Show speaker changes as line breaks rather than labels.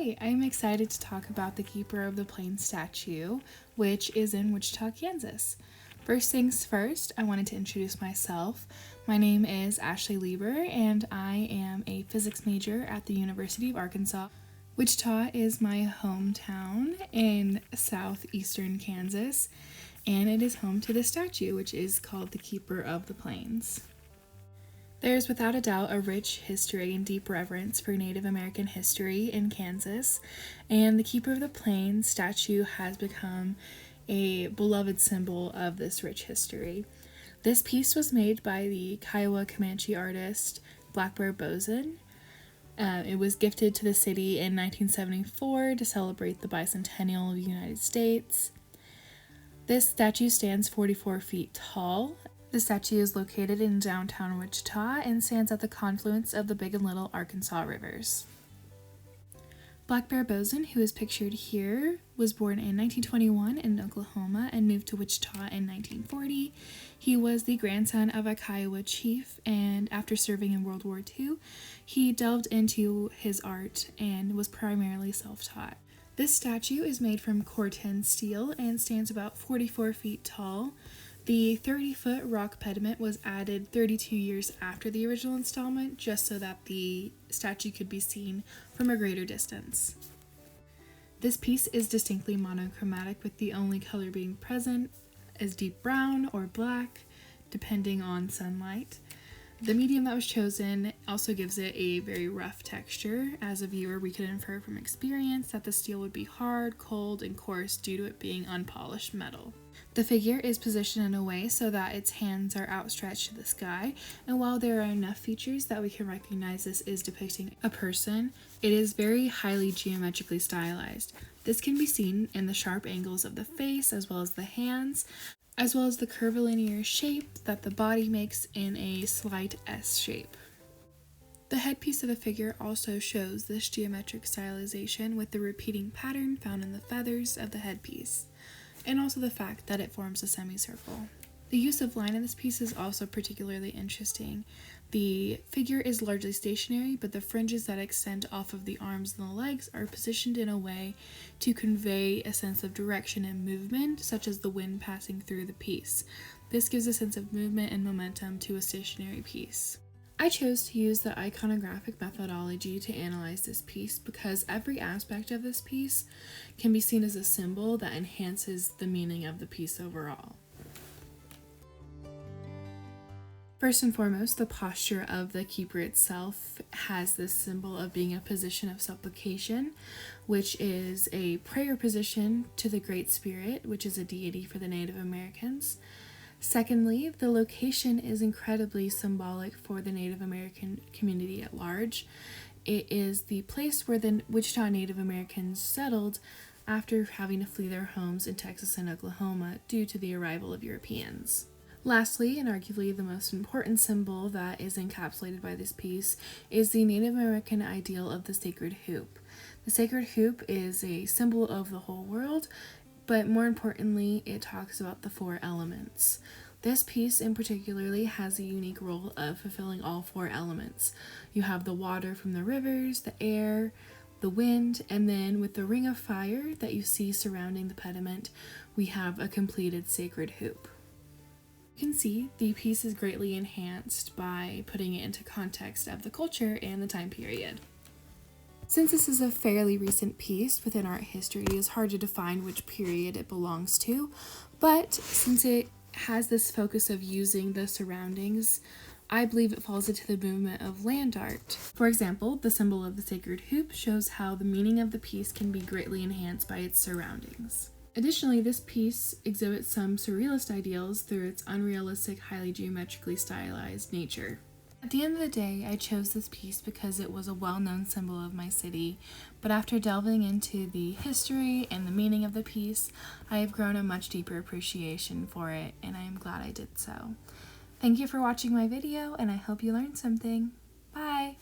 Hi, I'm excited to talk about the Keeper of the Plains statue, which is in Wichita, Kansas. First things first, I wanted to introduce myself. My name is Ashley Lieber, and I am a physics major at the University of Arkansas. Wichita is my hometown in southeastern Kansas, and it is home to the statue, which is called the Keeper of the Plains. There's without a doubt a rich history and deep reverence for Native American history in Kansas, and the Keeper of the Plains statue has become a beloved symbol of this rich history. This piece was made by the Kiowa Comanche artist Lieber. It was gifted to the city in 1974 to celebrate the bicentennial of the United States. This statue stands 44 feet tall. The statue is located in downtown Wichita and stands at the confluence of the Big and Little Arkansas rivers. Lieber, who is pictured here, was born in 1921 in Oklahoma and moved to Wichita in 1940. He was the grandson of a Kiowa chief, and after serving in World War II, he delved into his art and was primarily self-taught. This statue is made from Corten steel and stands about 44 feet tall. The 30-foot rock pediment was added 32 years after the original installment, just so that the statue could be seen from a greater distance. This piece is distinctly monochromatic, with the only color being present as deep brown or black, depending on sunlight. The medium that was chosen also gives it a very rough texture. As a viewer, we could infer from experience that the steel would be hard, cold, and coarse due to it being unpolished metal. The figure is positioned in a way so that its hands are outstretched to the sky, and while there are enough features that we can recognize this is depicting a person, it is very highly geometrically stylized. This can be seen in the sharp angles of the face, as well as the hands, as well as the curvilinear shape that the body makes in a slight S shape. The headpiece of the figure also shows this geometric stylization with the repeating pattern found in the feathers of the headpiece, and also the fact that it forms a semicircle. The use of line in this piece is also particularly interesting. The figure is largely stationary, but the fringes that extend off of the arms and the legs are positioned in a way to convey a sense of direction and movement, such as the wind passing through the piece. This gives a sense of movement and momentum to a stationary piece. I chose to use the iconographic methodology to analyze this piece because every aspect of this piece can be seen as a symbol that enhances the meaning of the piece overall. First and foremost, the posture of the keeper itself has this symbol of being a position of supplication, which is a prayer position to the Great Spirit, which is a deity for the Native Americans. Secondly, the location is incredibly symbolic for the Native American community at large. It is the place where the Wichita Native Americans settled after having to flee their homes in Texas and Oklahoma due to the arrival of Europeans. Lastly, and arguably the most important symbol that is encapsulated by this piece, is the Native American ideal of the sacred hoop. The sacred hoop is a symbol of the whole world, but more importantly, it talks about the four elements. This piece in particularly has a unique role of fulfilling all four elements. You have the water from the rivers, the air, the wind, and then with the ring of fire that you see surrounding the pediment, we have a completed sacred hoop. You can see the piece is greatly enhanced by putting it into context of the culture and the time period. Since this is a fairly recent piece within art history, it is hard to define which period it belongs to, but since it has this focus of using the surroundings, I believe it falls into the movement of land art. For example, the symbol of the sacred hoop shows how the meaning of the piece can be greatly enhanced by its surroundings. Additionally, this piece exhibits some surrealist ideals through its unrealistic, highly geometrically stylized nature. At the end of the day, I chose this piece because it was a well-known symbol of my city, but after delving into the history and the meaning of the piece, I have grown a much deeper appreciation for it, and I am glad I did so. Thank you for watching my video, and I hope you learned something. Bye!